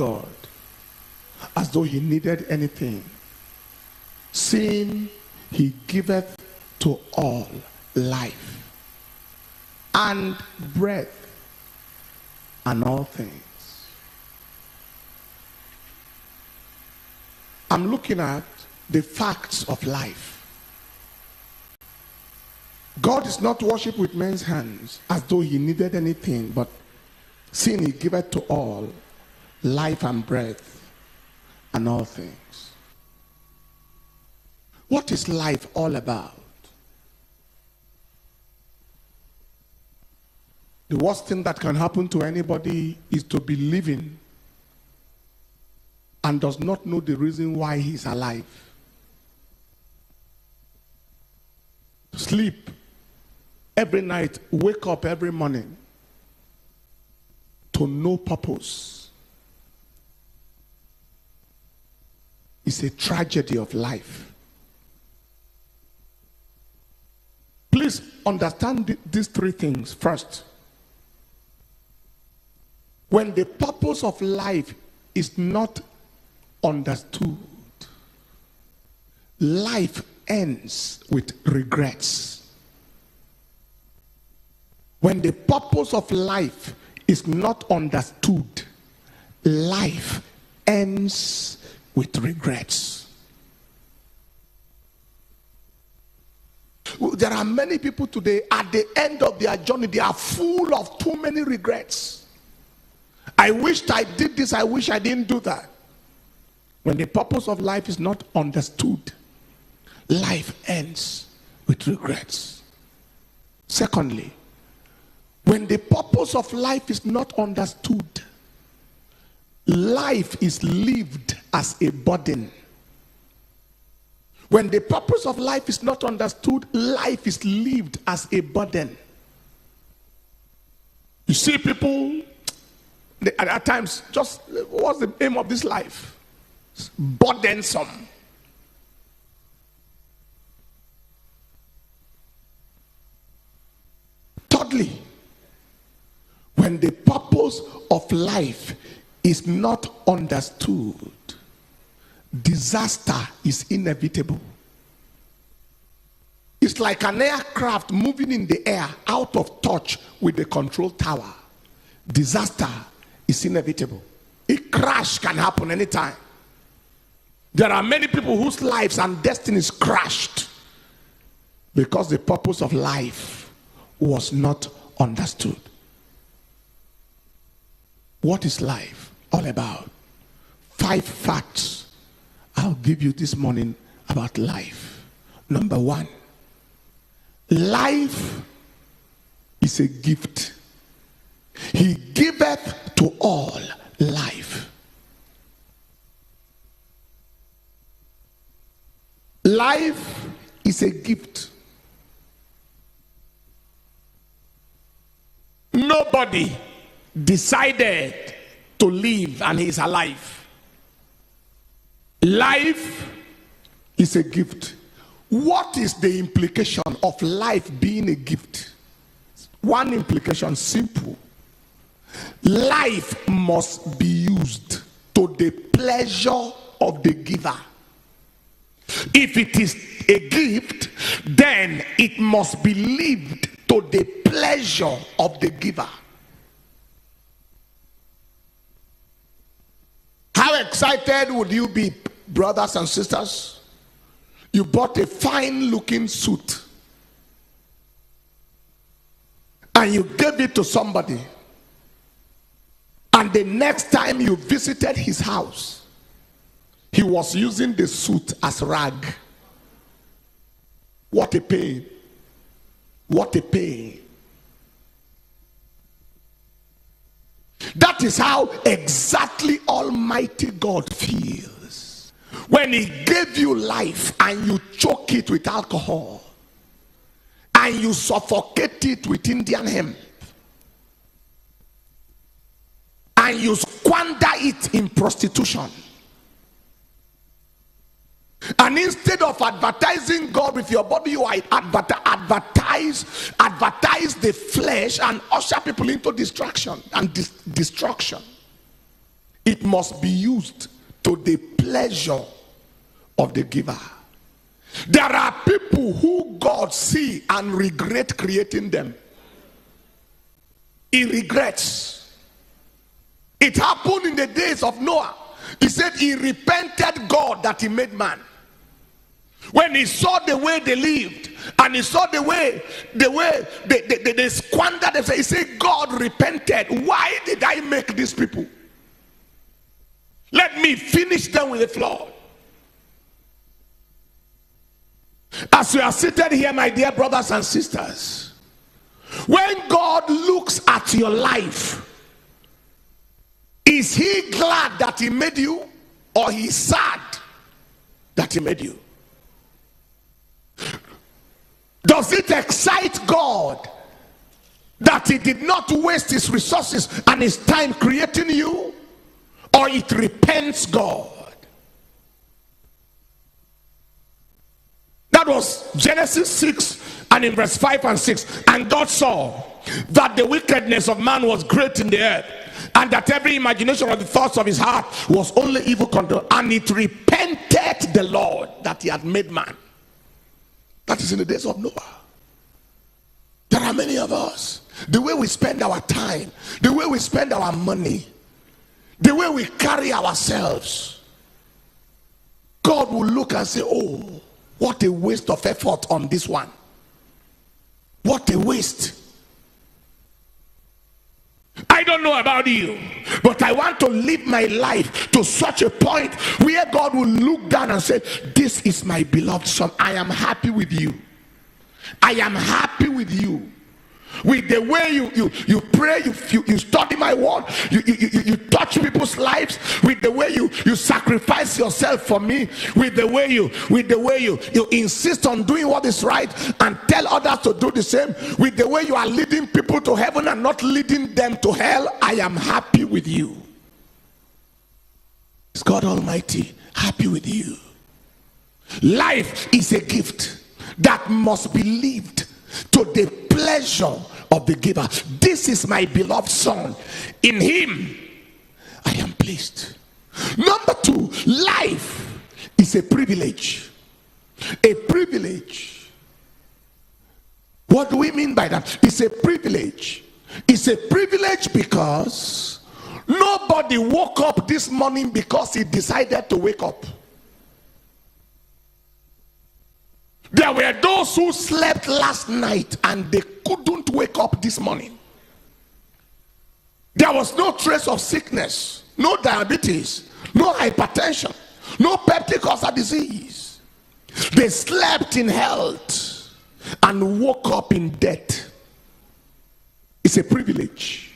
God as though he needed anything, seeing he giveth to all life and breath and all things. I'm looking at the facts of life. God is not worshipped with men's hands as though he needed anything, but seeing he giveth to all life and breath and all things. What is life all about? The worst thing that can happen to anybody is to be living and does not know the reason why he's alive. Sleep every night, wake up every morning to no purpose. It's a tragedy of life. Please understand these three things. First, when the purpose of life is not understood, life ends with regrets. When the purpose of life is not understood, life ends with regrets. There are many people today, at the end of their journey, they are full of too many regrets. I wished I did this, I wish I didn't do that. When the purpose of life is not understood, life ends with regrets. Secondly, when the purpose of life is not understood, life is lived as a burden. When the purpose of life is not understood, life is lived as a burden. You see people, at times, just what's the aim of this life? It's burdensome. Thirdly, when the purpose of life is not understood, disaster is inevitable. It's like an aircraft moving in the air out of touch with the control tower. Disaster is inevitable. A crash can happen anytime. There are many people whose lives and destinies crashed because the purpose of life was not understood. What is life all about? 5 facts I'll give you this morning about life. Number 1, life is a gift. He giveth to all life. Life is a gift. Nobody decided to live and he's alive. Life is a gift. What is the implication of life being a gift? One implication, simple. Life must be used to the pleasure of the giver. If it is a gift, then it must be lived to the pleasure of the giver. How excited would you be, brothers and sisters? You bought a fine looking suit and you gave it to somebody, and the next time you visited his house, he was using the suit as rag. What a pain. What a pain. That is how exactly Almighty God feels when he gave you life and you choke it with alcohol and you suffocate it with Indian hemp and you squander it in prostitution. And instead of advertising God with your body, you advertise the flesh and usher people into distraction and destruction. it must be used to the pleasure of the giver. There are people who God see and regret creating them. He regrets. It happened in the days of Noah. He said he repented God that he made man. When he saw the way they lived and he saw the way they squandered themselves, he said, God repented. Why did I make these people? Let me finish them with the flood. As you are seated here, my dear brothers and sisters, when God looks at your life, is he glad that he made you, or he is sad that he made you? Does it excite God that he did not waste his resources and his time creating you, or it repents God? That was Genesis 6 and in verse 5 and 6. And God saw that the wickedness of man was great in the earth, and that every imagination of the thoughts of his heart was only evil control, and it repented the Lord that he had made man. That is in the days of Noah. There are many of us, the way we spend our time, the way we spend our money, the way we carry ourselves, God will look and say, oh, what a waste of effort on this one. What a waste. I don't know about you, but I want to live my life to such a point where God will look down and say, this is my beloved son. I am happy with you. I am happy with you. With the way you pray, you study my word, you touch people's lives, with the way you sacrifice yourself for me, with the way you insist on doing what is right and tell others to do the same, with the way you are leading people to heaven and not leading them to hell. I am happy with you. Is God Almighty happy with you? Life is a gift that must be lived to the pleasure of the giver. This is my beloved son. In him I am pleased. Number 2, life is a privilege. A privilege. What do we mean by that? It's a privilege. It's a privilege because nobody woke up this morning because he decided to wake up. There were those who slept last night and they couldn't wake up this morning. There was no trace of sickness, no diabetes, no hypertension, no peptic ulcer disease. They slept in health and woke up in death. It's a privilege.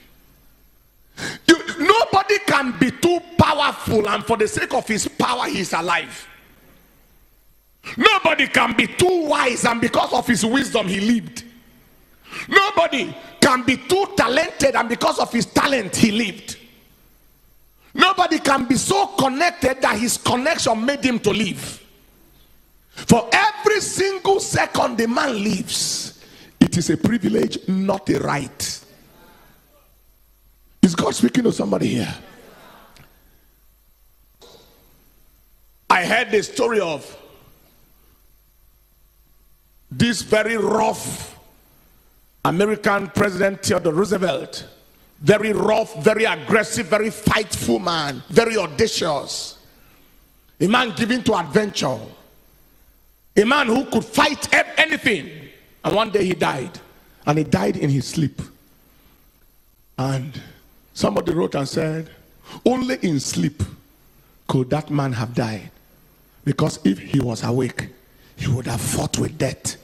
Nobody can be too powerful and for the sake of his power he is alive. Nobody can be too wise and because of his wisdom he lived. Nobody can be too talented and because of his talent he lived. Nobody can be so connected that his connection made him to live. For every single second the man lives, it is a privilege, not a right. Is God speaking to somebody here? I heard the story of this very rough American President Theodore Roosevelt. Very rough, very aggressive, very fightful man, very audacious. A man given to adventure. A man who could fight anything. And one day he died. And he died in his sleep. And somebody wrote and said, only in sleep could that man have died. Because if he was awake, he would have fought with death.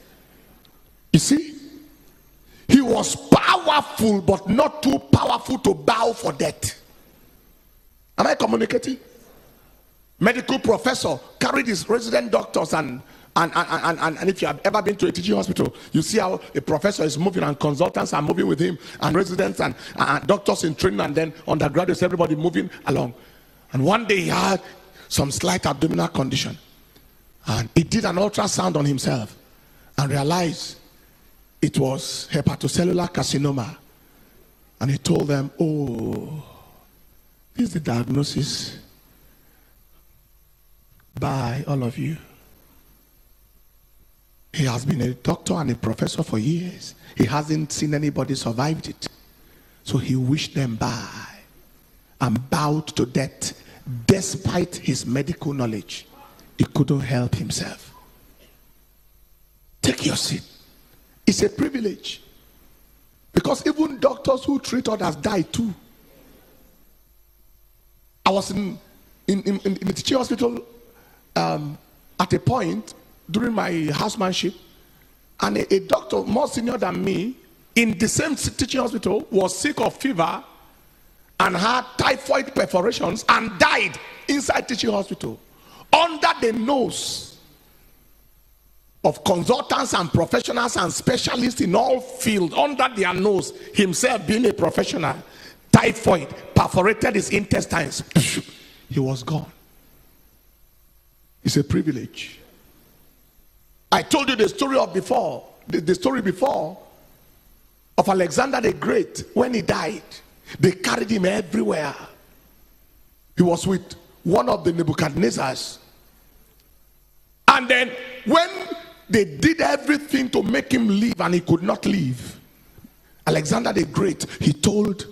You see, he was powerful, but not too powerful to bow for death. Am I communicating? Medical professor carried his resident doctors and if you have ever been to a teaching hospital, you see how a professor is moving and consultants are moving with him and residents and doctors in training and then undergraduates, everybody moving along. And one day he had some slight abdominal condition and he did an ultrasound on himself and realized it was hepatocellular carcinoma. And he told them, oh, This is the diagnosis by all of you. He has been a doctor and a professor for years. He hasn't seen anybody survived it. So he wished them bye and bowed to death. Despite his medical knowledge, he couldn't help himself. Take your seat. It's a privilege. Because even doctors who treat others die too. I was in the teaching hospital at a point during my housemanship, and a doctor more senior than me in the same teaching hospital was sick of fever and had typhoid perforations and died inside teaching hospital under the nose of consultants and professionals and specialists in all fields. Under their nose, himself being a professional, typhoid perforated his intestines. He was gone. It's a privilege. I told you the story of before, the story before of Alexander the Great. When he died, they carried him everywhere. He was with one of the Nebuchadnezzars. And then when they did everything to make him leave and he could not leave, Alexander the Great, he told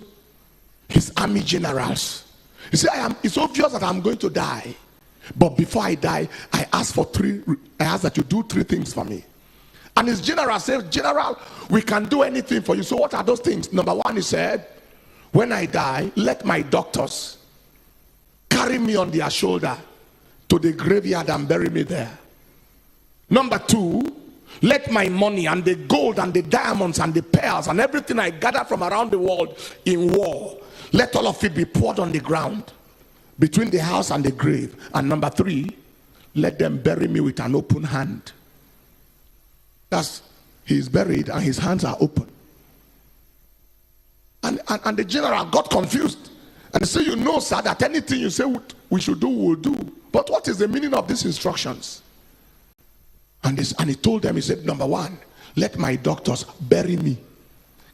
his army generals, he said, it's obvious that I'm going to die. But before I die, I ask that you do 3 things for me. And his general said, General, we can do anything for you. So what are those things? Number 1, he said, when I die, let my doctors carry me on their shoulder to the graveyard and bury me there. Number 2, let my money and the gold and the diamonds and the pearls and everything I gather from around the world in war, let all of it be poured on the ground between the house and the grave. And number 3, let them bury me with an open hand. He's buried and his hands are open. And the general got confused and said, you know, sir, that anything you say we should do, we'll do. But what is the meaning of these instructions? And he told them, he said, number 1, let my doctors bury me,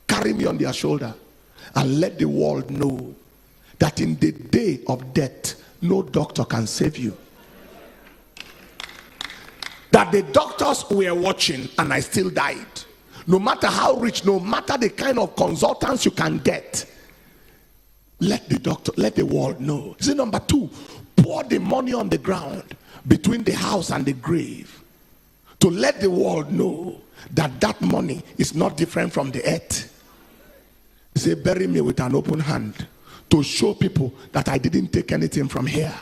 carry me on their shoulder, and let the world know that in the day of death, no doctor can save you. That the doctors were watching and I still died. No matter how rich, no matter the kind of consultants you can get, let the world know. See, number 2, pour the money on the ground between the house and the grave to let the world know that money is not different from the earth. He said, bury me with an open hand to show people that I didn't take anything from here.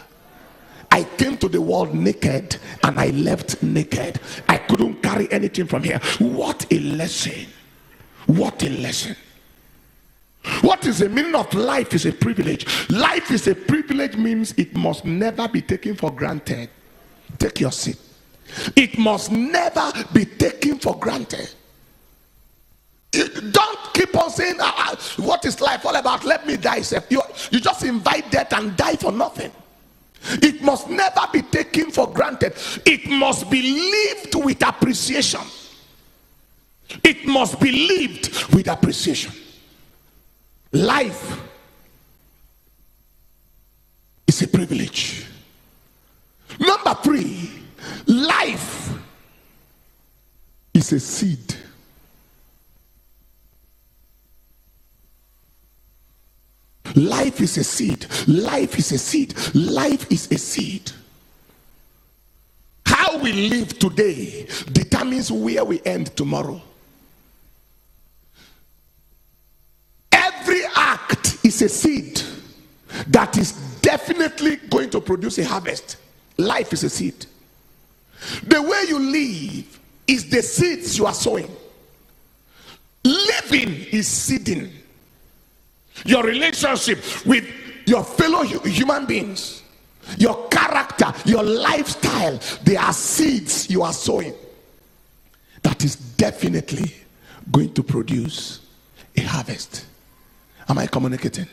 I came to the world naked and I left naked. I couldn't carry anything from here. What a lesson. What a lesson. What is the meaning of life is a privilege. Life is a privilege means it must never be taken for granted. Take your seat. It must never be taken for granted. Don't keep on saying, what is life all about? Let me die. You just invite death and die for nothing. It must never be taken for granted. It must be lived with appreciation. It must be lived with appreciation. Life is a privilege. Number 3, life is a seed. Life is a seed. Life is a seed. Life is a seed. How we live today determines where we end tomorrow. Every act is a seed that is definitely going to produce a harvest. Life is a seed. The way you live is the seeds you are sowing. Living is seeding. Your relationship with your fellow human beings, your character, your lifestyle, they are seeds you are sowing that is definitely going to produce a harvest. Am I communicating?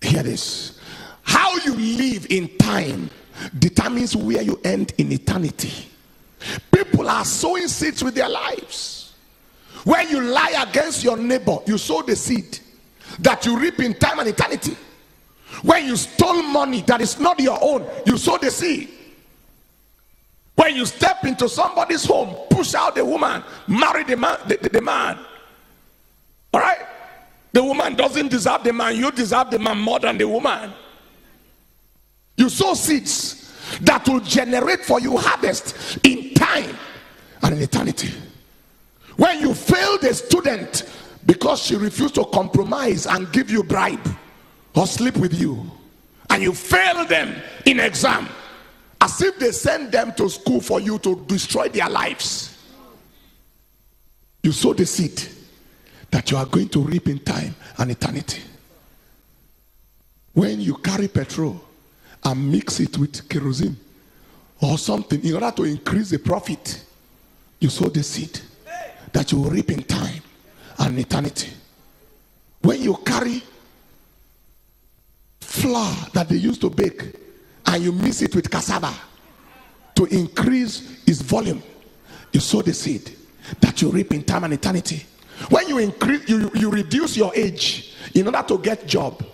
Hear this. How you live in time determines where you end in eternity. People are sowing seeds with their lives. When you lie against your neighbor, you sow the seed. that you reap in time and eternity. When you stole money that is not your own, you sow the seed. When you step into somebody's home, push out the woman, marry the man. All right? The woman doesn't deserve the man. You deserve the man more than the woman. You sow seeds that will generate for you harvest in time and in eternity. When you fail the student because she refused to compromise and give you bribe or sleep with you, and you fail them in exam, as if they send them to school for you to destroy their lives, you sow the seed that you are going to reap in time and eternity. When you carry petrol and mix it with kerosene or something in order to increase the profit, you sow the seed that you will reap in time and eternity. When you carry flour that they used to bake and you mix it with cassava to increase its volume, you sow the seed that you reap in time and eternity. When you increase, you reduce your age in order to get job,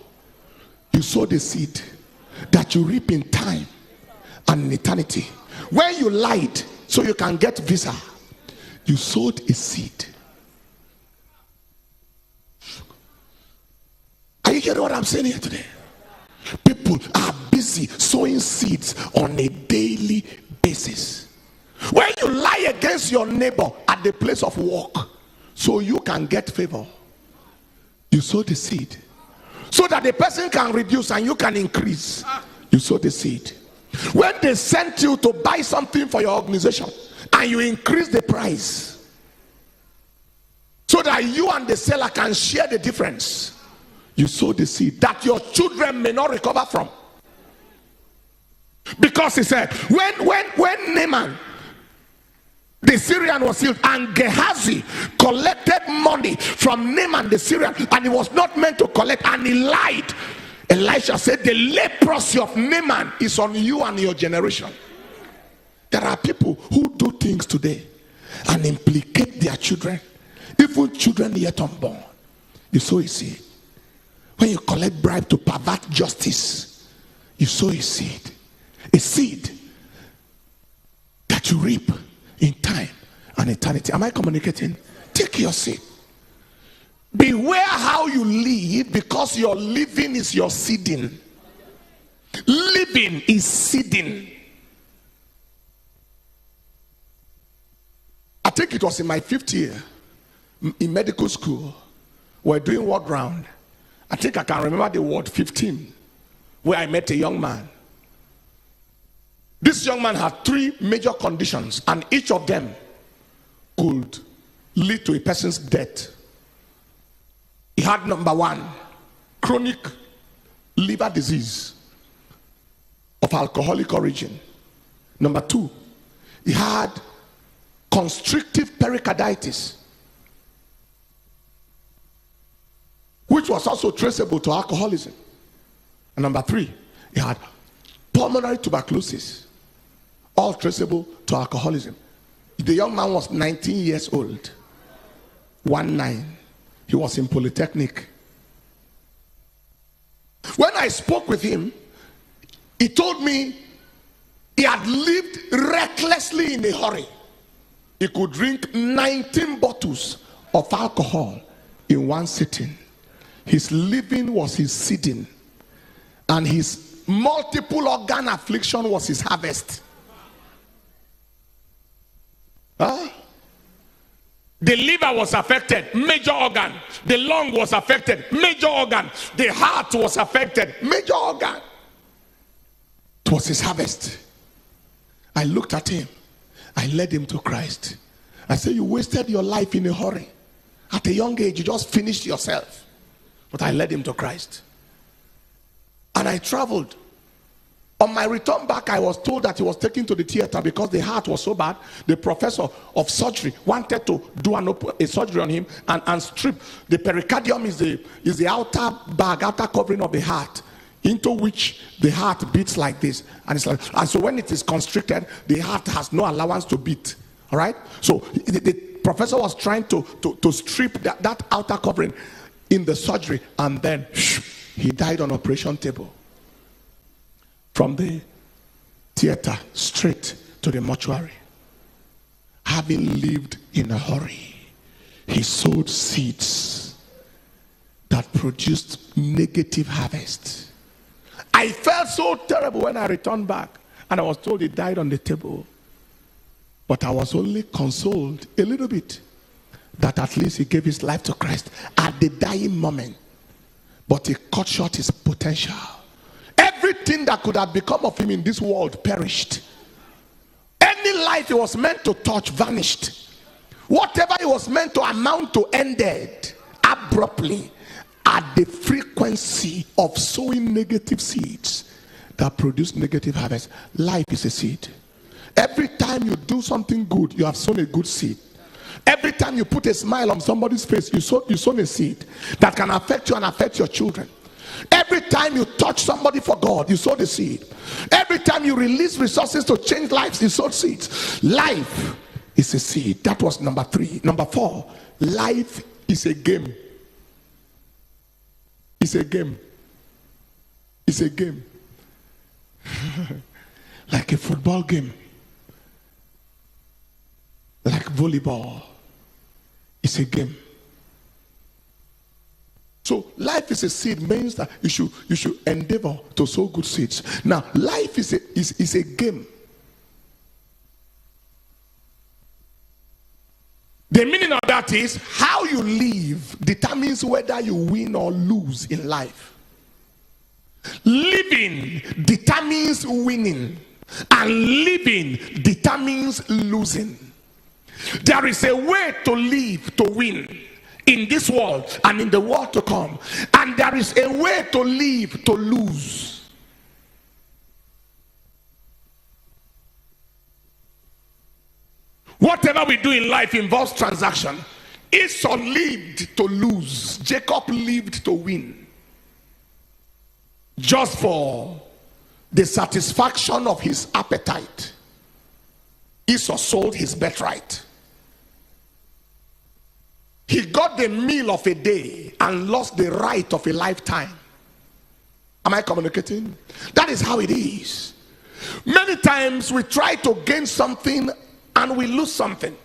you sow the seed that you reap in time and in eternity. When you lied so you can get visa, you sowed a seed. Are you hearing what I'm saying here today? People are busy sowing seeds on a daily basis. When you lie against your neighbor at the place of work so you can get favor, you sow the seed so that the person can reduce and you can increase. You sow the seed. When they sent you to buy something for your organization and you increase the price so that you and the seller can share the difference, you sow the seed that your children may not recover from. Because he said, when Naaman the Syrian was healed and Gehazi collected money from Naaman the Syrian, and he was not meant to collect, and he lied, Elisha said, the leprosy of Naaman is on you and your generation. There are people who do things today and implicate their children, even children yet unborn. You sow a seed. When you collect bribe to pervert justice, you sow a seed. A seed that you reap in time and eternity. Am I communicating? Take your seed. Beware how you live, because your living is your seeding. Living is seeding. I think it was in my 5th year in medical school. We're doing word round. I think I can remember the word 15, where I met a young man. This young man had 3 major conditions, and each of them could lead to a person's death. He had number 1, chronic liver disease of alcoholic origin. Number 2, he had constrictive pericarditis, which was also traceable to alcoholism. And number 3, he had pulmonary tuberculosis, all traceable to alcoholism. The young man was 19 years old. 19. He was in Polytechnic. When I spoke with him, he told me he had lived recklessly in a hurry. He could drink 19 bottles of alcohol in one sitting. His living was his seeding, and his multiple organ affliction was his harvest. The liver was affected, major organ. The lung was affected, major organ. The heart was affected, major organ. It was his harvest. I looked at him. I led him to Christ. I said, you wasted your life in a hurry. At a young age, you just finished yourself. But I led him to Christ. And I traveled. On my return back, I was told that he was taken to the theater because the heart was so bad. The professor of surgery wanted to do a surgery on him and strip. The pericardium is the outer bag, outer covering of the heart, into which the heart beats like this. And so when it is constricted, the heart has no allowance to beat. All right? So the professor was trying to strip that outer covering. in the surgery, and then he died on operation table. From the theater straight to the mortuary. Having lived in a hurry, he sowed seeds that produced negative harvest. I felt so terrible when I returned back and I was told he died on the table. But I was only consoled a little bit that at least he gave his life to Christ at the dying moment. But he cut short his potential. Everything that could have become of him in this world perished. Any life he was meant to touch vanished. Whatever he was meant to amount to ended abruptly at the frequency of sowing negative seeds that produce negative harvest. Life is a seed. Every time you do something good, you have sown a good seed. Every time you put a smile on somebody's face, you sown a seed that can affect you and affect your children. Every time you touch somebody for God, you sow the seed. Every time you release resources to change lives, you sow seeds. Life is a seed. That was number 3. Number 4, life is a game. It's a game. It's a game. Like a football game. Like volleyball. It's a game. So life is a seed means that you should endeavor to sow good seeds. Now, life is a game. The meaning of that is how you live determines whether you win or lose in life. Living determines winning, and living determines losing. There is a way to live to win in this world and in the world to come, and there is a way to live to lose. Whatever we do in life involves transaction. Esau lived to lose. Jacob lived to win. Just for the satisfaction of his appetite, Esau sold his birthright. He got the meal of a day and lost the right of a lifetime. Am I communicating? That is how it is. Many times we try to gain something and we lose something.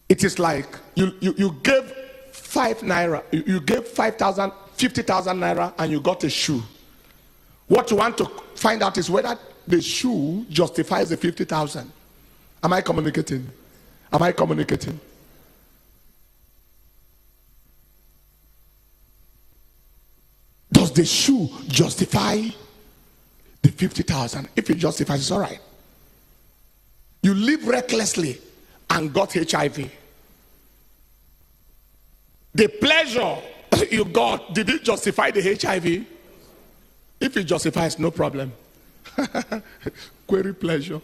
It is like you gave 5 naira, you gave 5,000, 50,000 naira, and you got a shoe. What you want to find out is whether the shoe justifies the 50,000. Am I communicating? Am I communicating? Does the shoe justify the 50,000? If it justifies, it's all right. You live recklessly and got HIV. The pleasure you got, did it justify the HIV? If it justifies, no problem. Query pleasure.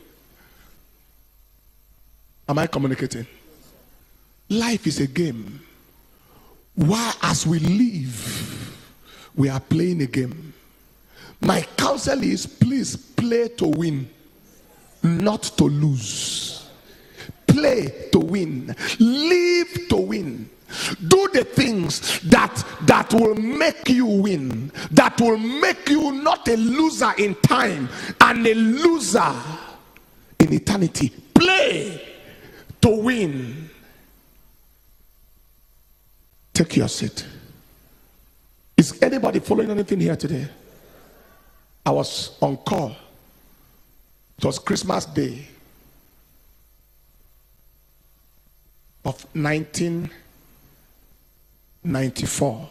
Am I communicating? Life is a game. While as we live, we are playing a game. My counsel is, please play to win, not to lose. Play to win. Live to win. Do the things that will make you win, that will make you not a loser in time and a loser in eternity. Play to win. Take your seat. Is anybody following anything here today? I was on call. It was Christmas Day of 1994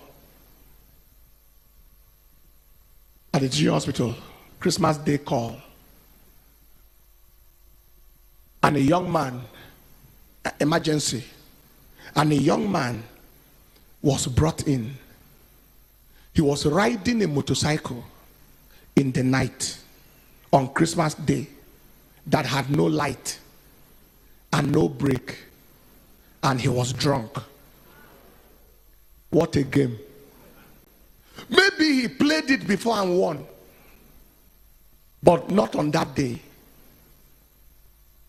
at the G Hospital. Christmas Day call. And a young man, emergency, and a young man was brought in. He was riding a motorcycle in the night on Christmas Day that had no light and no brake, and he was drunk. What a game. Maybe he played it before and won, but not on that day.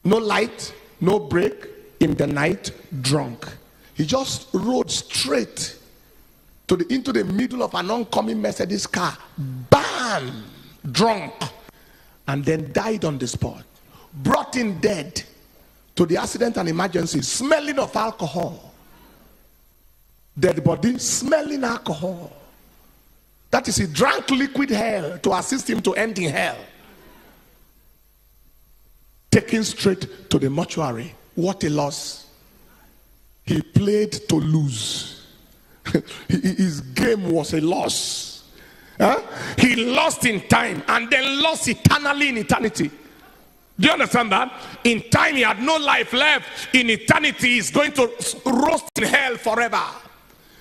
No light, no brake, in the night, drunk. He just rode straight into the middle of an oncoming Mercedes car, bam, drunk, and then died on the spot. Brought in dead to the accident and emergency, smelling of alcohol. Dead body, smelling alcohol. That is, he drank liquid hell to assist him to end in hell. Taken straight to the mortuary. What a loss. He played to lose. His game was a loss. He lost in time and then lost eternally in eternity. Do you understand that? In time he had no life left. In eternity he's going to roast in hell forever,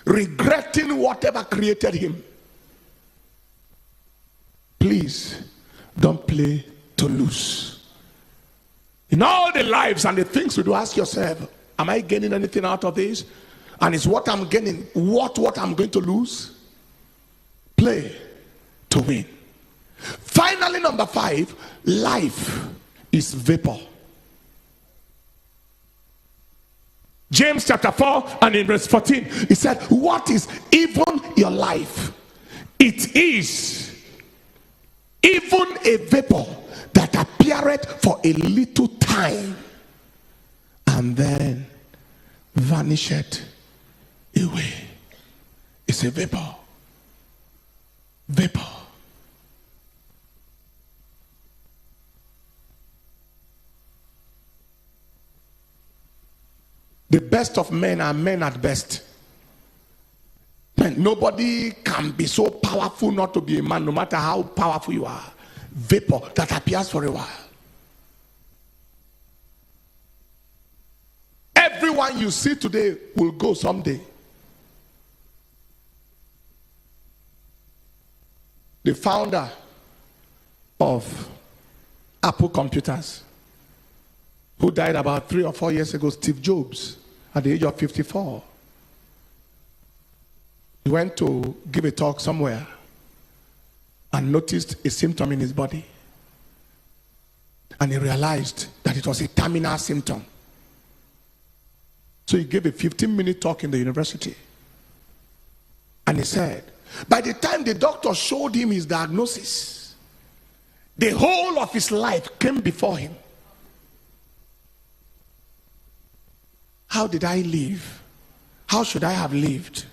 regretting whatever created him. Please don't play to lose. In all the lives and the things we do, ask yourself, am I gaining anything out of this? And is what I'm gaining what I'm going to lose? Play to win. Finally, number 5, life is vapor. James chapter 4 and in verse 14, he said, what is even your life? It is even a vapor that appeareth for a little time and then vanisheth away. It's a vapor. Vapor. The best of men are men at best. Man, nobody can be so powerful not to be a man, no matter how powerful you are. Vapor that appears for a while. Everyone you see today will go someday. The founder of Apple Computers, who died about 3 or 4 years ago, Steve Jobs, at the age of 54. He went to give a talk somewhere and noticed a symptom in his body. And he realized that it was a terminal symptom. So he gave a 15-minute talk in the university. And he said, by the time the doctor showed him his diagnosis, the whole of his life came before him. How did I live? How should I have lived?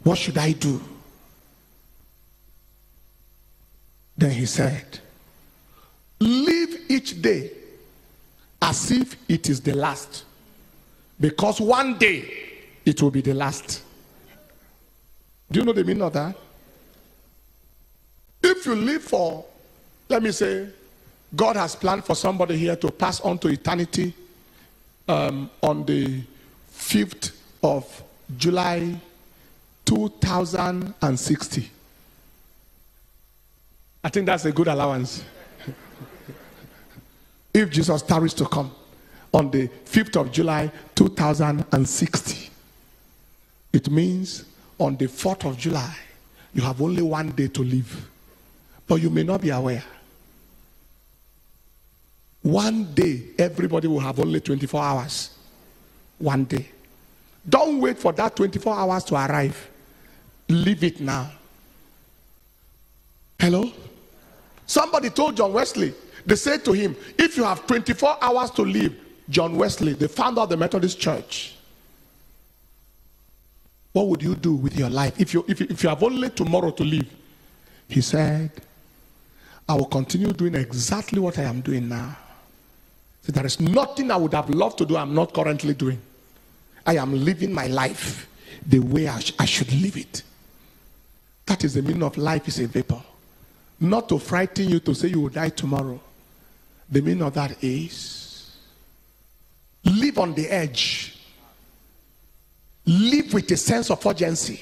What should I do? Then he said, live each day as if it is the last, because one day it will be the last. Do you know the meaning of that? If you live for, let me say, God has planned for somebody here to pass on to eternity on the 5th of July 2060. I think that's a good allowance. If Jesus tarries to come on the 5th of July 2060, it means on the 4th of July, you have only one day to live. But you may not be aware. One day, everybody will have only 24 hours. One day. Don't wait for that 24 hours to arrive. Live it now. Hello? Somebody told John Wesley, they said to him, if you have 24 hours to live, John Wesley, the founder of the Methodist Church, what would you do with your life if you have only tomorrow to live? He said, I will continue doing exactly what I am doing now. So there is nothing I would have loved to do I'm not currently doing. I am living my life the way I should live it. That is the meaning of life is a vapor. Not to frighten you to say you will die tomorrow. The meaning of that is live on the edge. Live with a sense of urgency.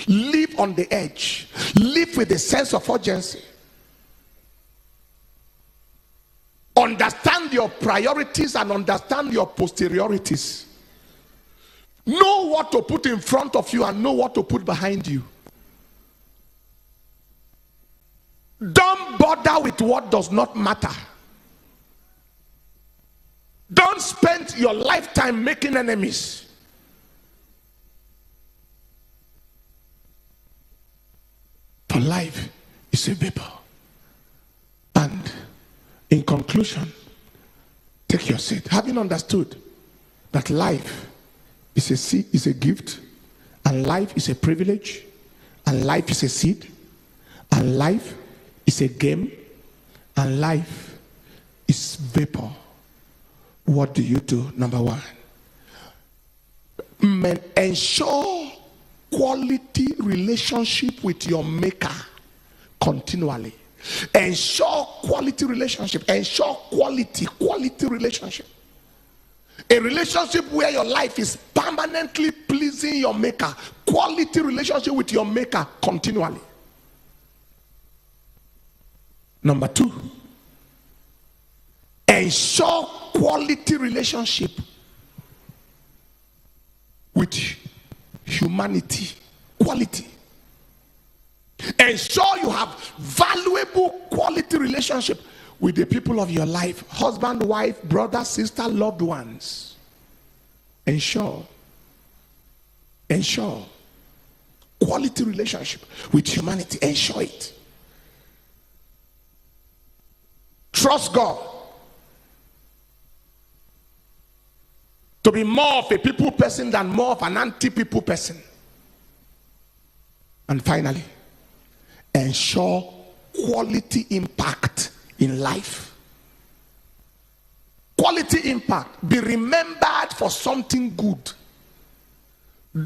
Live on the edge. Live with a sense of urgency. Understand your priorities and understand your posteriorities. Know what to put in front of you and know what to put behind you. Don't bother with what does not matter. Don't spend your lifetime making enemies. For life is a vapor. And in conclusion, take your seat. Having understood that life is a gift, and life is a privilege, and life is a seed, and life is a game, and life is vapor, what do you do? Number one, ensure quality relationship with your maker continually. Ensure quality relationship. Ensure quality relationship. A relationship where your life is permanently pleasing your maker. Quality relationship with your maker continually. Number two, ensure quality relationship with humanity. Quality. Ensure you have valuable quality relationship with the people of your life. Husband, wife, brother, sister, loved ones. Ensure quality relationship with humanity. Ensure it. Trust God to be more of a people person than more of an anti-people person. And finally, ensure quality impact in life. Quality impact. Be remembered for something good.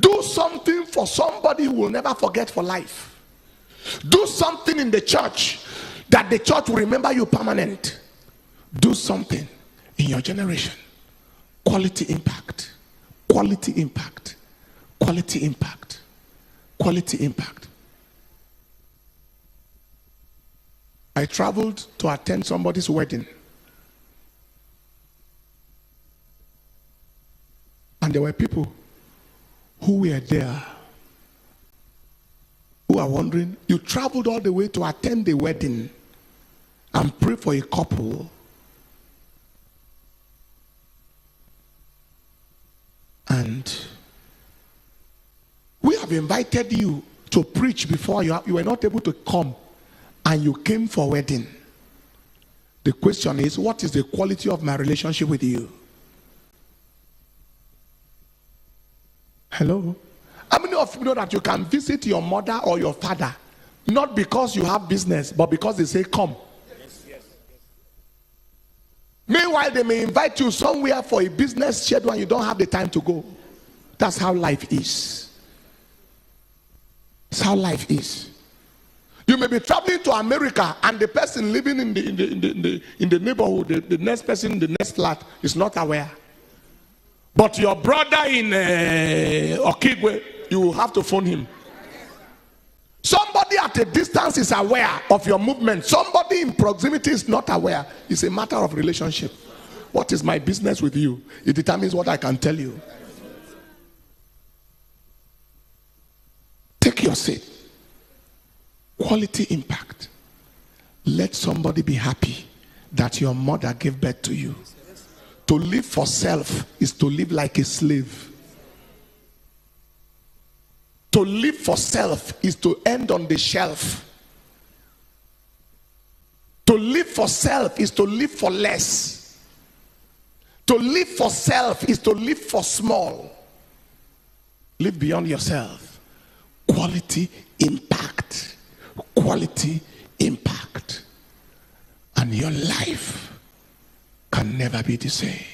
Do something for somebody who will never forget for life. Do something in the church that the church will remember you permanent. Do something in your generation. Quality impact. Quality impact. Quality impact. Quality impact. I traveled to attend somebody's wedding. And there were people who were there who are wondering, you traveled all the way to attend the wedding and pray for a couple. And we have invited you to preach before you were not able to come, and you came for wedding. The question is, what is the quality of my relationship with you? Hello? How many of you know that you can visit your mother or your father not because you have business, but because they say come? Yes. Meanwhile, they may invite you somewhere for a business schedule and you don't have the time to go. That's how life is. That's how life is. You may be traveling to America and the person living in the neighborhood, the next person in the next flat is not aware. But your brother in Okigwe, you have to phone him. Somebody at a distance is aware of your movement. Somebody in proximity is not aware. It's a matter of relationship. What is my business with you? It determines what I can tell you. Take your seat. Quality impact. Let somebody be happy that your mother gave birth to you. To live for self is to live like a slave. To live for self is to end on the shelf. To live for self is to live for less. To live for self is to live for small. Live beyond yourself. Quality impact. Quality impact. And your life can never be the same.